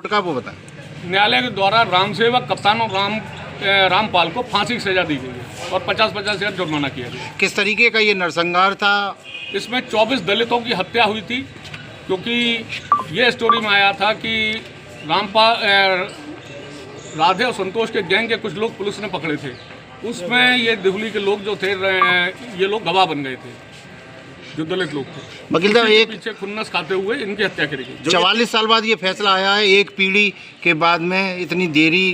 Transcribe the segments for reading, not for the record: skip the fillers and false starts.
का वो बताएं। न्यायालय के द्वारा राम सेवक कप्तान और रामपाल को फांसी की सजा दी गई है और 50-50 हजार जुर्माना किया गया। किस तरीके का ये नरसंहार था? इसमें 24 दलितों की हत्या हुई थी, क्योंकि ये स्टोरी में आया था कि रामपाल राधे और संतोष के गैंग के कुछ लोग पुलिस ने पकड़े थे। उसमें ये दिहुली के लोग जो थे, ये लोग गवाह बन गए थे, जो दलित लोग थे। वकील साहब, एक पीछे खुन्नस खाते हुए इनकी हत्या करी गई। 44 साल बाद ये फैसला आया है, एक पीढ़ी के बाद में इतनी देरी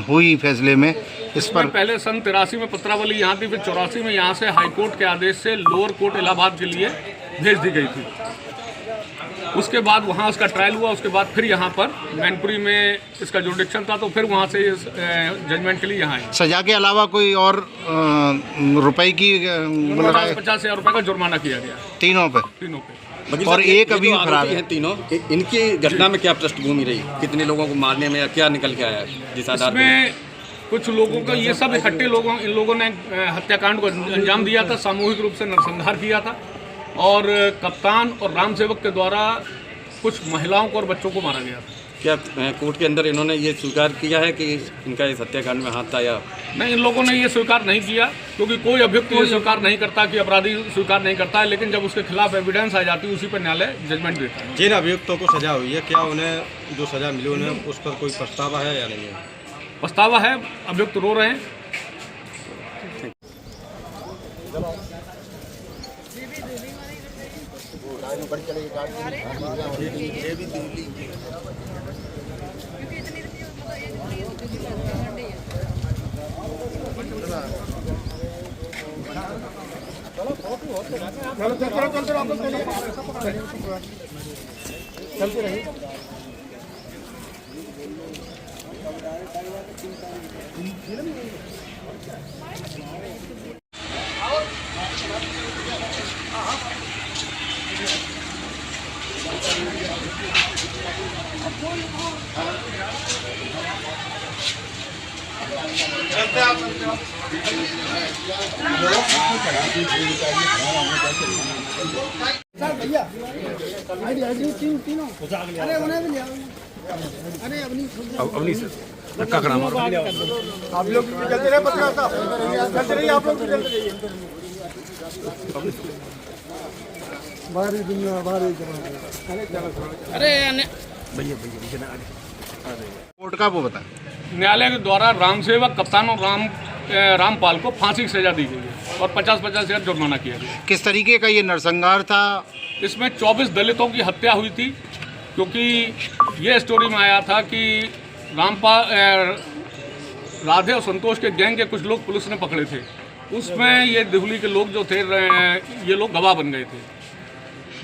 हुई फैसले में, इस पर पहले सन 83 में पत्रावली यहाँ थी, फिर 84 में यहाँ से हाईकोर्ट के आदेश से लोअर कोर्ट इलाहाबाद के लिए भेज दी गई थी। उसके बाद वहाँ उसका ट्रायल हुआ, उसके बाद फिर यहाँ पर मैनपुरी में इसका जुरिडिक्शन था, तो फिर वहाँ से जजमेंट के लिए यहाँ आए। सजा के अलावा कोई और रुपए की 50 हजार रुपये का जुर्माना किया गया तीनों पे। और एक अभी फरार है। तीनों इनकी घटना में क्या पृष्ठभूमि रही, कितने लोगों को मारने में क्या निकल के आया जिस आधार में? कुछ लोगों का, ये सब इकट्ठे लोगों, इन लोगों ने हत्याकांड को अंजाम दिया था, सामूहिक रूप से नरसंहार किया था, और कप्तान और राम सेवक के द्वारा कुछ महिलाओं को और बच्चों को मारा गया था। क्या कोर्ट के अंदर इन्होंने ये स्वीकार किया है कि इनका इस हत्याकांड में हाथ था या नहीं? इन लोगों ने ये स्वीकार नहीं किया, क्योंकि कोई अभियुक्त ये स्वीकार नहीं करता कि अपराधी स्वीकार नहीं करता है, लेकिन जब उसके खिलाफ एविडेंस आ जाती है उसी पर न्यायालय जजमेंट देता है। जिन अभियुक्तों को सजा हुई है, क्या उन्हें जो सजा मिली उन्हें उस पर कोई पछतावा है या नहीं है? पछतावा है, अभियुक्त रो रहे हैं। चलते रहिए। भैया तीनों अरे उन्हें भी लिया, अरे अवनी सर धक्का खड़ा मारो। आप लोग चलते रहे, पत्रकार साहब चलते रहिए, आप लोग चलते रहिए। बाहरी दुनिया, बाहरी जमाना। अरे भैया कोर्ट का वो बताएं। न्यायालय के द्वारा राम सेवक कप्तान और रामपाल को फांसी की सजा दी गई है और 50-50 हजार जुर्माना किया गया। किस तरीके का ये नरसंहार था? इसमें 24 दलितों की हत्या हुई थी, क्योंकि ये स्टोरी में आया था कि रामपाल राधे और संतोष के गैंग के कुछ लोग पुलिस ने पकड़े थे। उसमें ये दिहुली के लोग जो थे, ये लोग गवाह बन गए थे,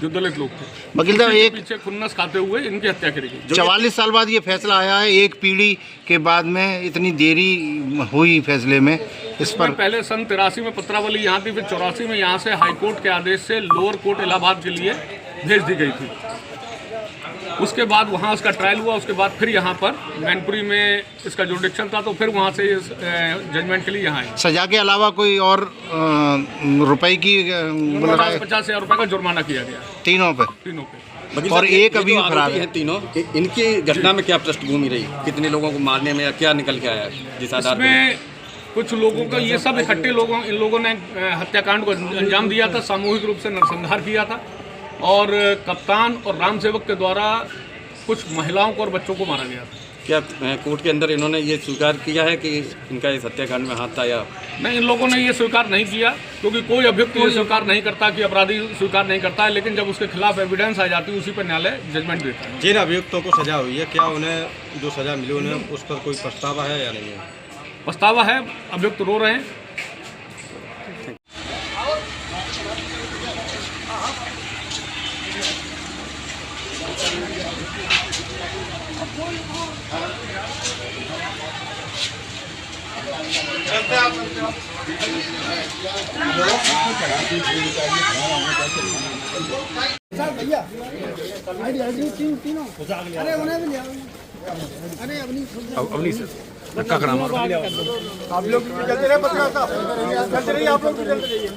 जो दलित लोग थे। वकील साहब, एक पीछे खुन्नस खाते हुए इनकी हत्या करी गई। 44 साल बाद ये फैसला आया है, एक पीढ़ी के बाद में इतनी देरी हुई फैसले में, इस पर पहले सन 83 में पत्रावली यहाँ थी, फिर 84 में यहाँ से हाईकोर्ट के आदेश से लोअर कोर्ट इलाहाबाद के लिए भेज दी गई थी। उसके बाद वहाँ उसका ट्रायल हुआ, उसके बाद फिर यहाँ पर मैनपुरी में इसका जुरिडिक्शन था, तो फिर वहाँ से जजमेंट के लिए यहाँ आए। सजा के अलावा कोई और रुपए की 50 हजार रुपये का जुर्माना किया गया तीनों पे। और एक अभी फरार है। तीनों इनकी घटना में क्या पृष्ठभूमि रही, कितने लोगों को मारने में क्या निकल के आया जिस आधार में? कुछ लोगों का, ये सब इकट्ठे लोगों, इन लोगों ने हत्याकांड को अंजाम दिया था, सामूहिक रूप से नरसंहार किया था, और कप्तान और राम सेवक के द्वारा कुछ महिलाओं को और बच्चों को मारा गया था। क्या कोर्ट के अंदर इन्होंने ये स्वीकार किया है कि इनका इस हत्याकांड में हाथ था या नहीं? इन लोगों ने ये स्वीकार नहीं किया, क्योंकि कोई अभियुक्त ये स्वीकार नहीं करता कि अपराधी स्वीकार नहीं करता है, लेकिन जब उसके खिलाफ एविडेंस आ जाती है उसी पर न्यायालय जजमेंट देता है। जिन अभियुक्तों को सजा हुई है, क्या उन्हें जो सजा मिली उन्हें उस पर कोई पछतावा है या नहीं है? पछतावा है, अभियुक्त रो रहे हैं। भैया तीनों अरे उन्हें भी लिया, अरे अवनी सर धक्का खड़ा मारो। आप लोग चलते रहे, पत्रकार साहब चलते रहिए, आप लोग चलते रहिए।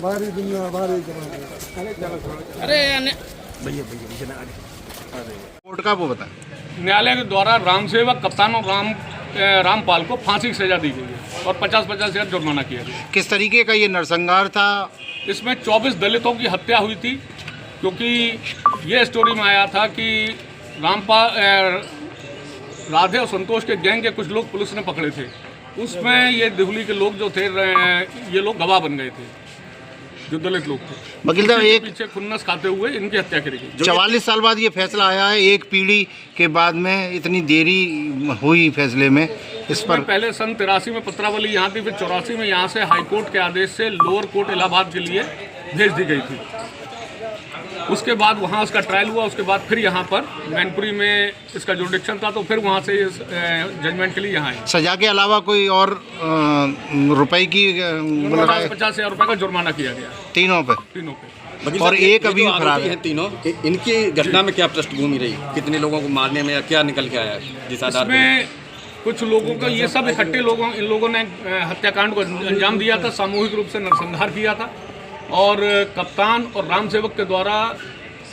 बाहरी दुनिया, बाहरी जमाना। अरे कोर्ट का वो बताएं। न्यायालय के द्वारा रामसेवक कप्तान और रामपाल को फांसी की सजा दी गई है और 50-50 हज़ार जुर्माना किया गया। किस तरीके का ये नरसंहार था? इसमें 24 दलितों की हत्या हुई थी, क्योंकि ये स्टोरी में आया था कि राधे और संतोष के गैंग के कुछ लोग पुलिस ने पकड़े थे। उसमें ये दिहुली के लोग जो थे, ये लोग गवाह बन गए थे, जो दलित लोग थे। वकील साहब, एक पीछे खुन्नस खाते हुए इनकी हत्या करी गई। 44 साल बाद ये फैसला आया है, एक पीढ़ी के बाद में इतनी देरी हुई फैसले में, इस पर पहले सन 83 में पत्रावली यहाँ थी, फिर 84 में यहाँ से हाईकोर्ट के आदेश से लोअर कोर्ट इलाहाबाद के लिए भेज दी गई थी। उसके बाद वहाँ उसका ट्रायल हुआ, उसके बाद फिर यहाँ पर मैनपुरी में इसका जुरिडिक्शन था, तो फिर वहाँ से जजमेंट के लिए यहाँ आए। सजा के अलावा कोई और रुपए की 50 हज़ार रुपये का जुर्माना किया गया तीनों पे। वकील और साहब, एक ये अभी जो फरार आरोपी है। हैं तीनों, इनकी घटना में क्या पृष्ठभूमि रही? कितने लोगों को मारने में या क्या निकल के आया जिस आधार पर? इसमें कुछ लोगों का, ये सब इकट्ठे इन लोगों ने हत्याकांड को अंजाम दिया था, सामूहिक रूप से नरसंहार किया था, और कप्तान और रामसेवक के द्वारा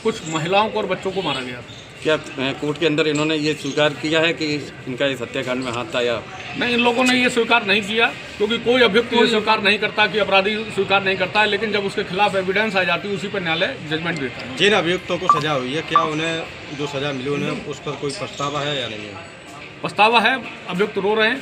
कुछ महिलाओं को और बच्चों को मारा गया था। क्या कोर्ट के अंदर इन्होंने ये स्वीकार किया है कि इनका इस हत्याकांड में हाथ था या नहीं? इन लोगों ने ये स्वीकार नहीं किया, क्योंकि कोई अभियुक्त ये स्वीकार नहीं करता कि अपराधी स्वीकार नहीं करता है, लेकिन जब उसके खिलाफ एविडेंस आ जाती है उसी पर न्यायालय जजमेंट देता है। जिन अभियुक्तों को सजा हुई है, क्या उन्हें जो सजा मिली उन्हें उस पर कोई पछतावा है या नहीं है? पछतावा है, अभियुक्त रो रहे हैं,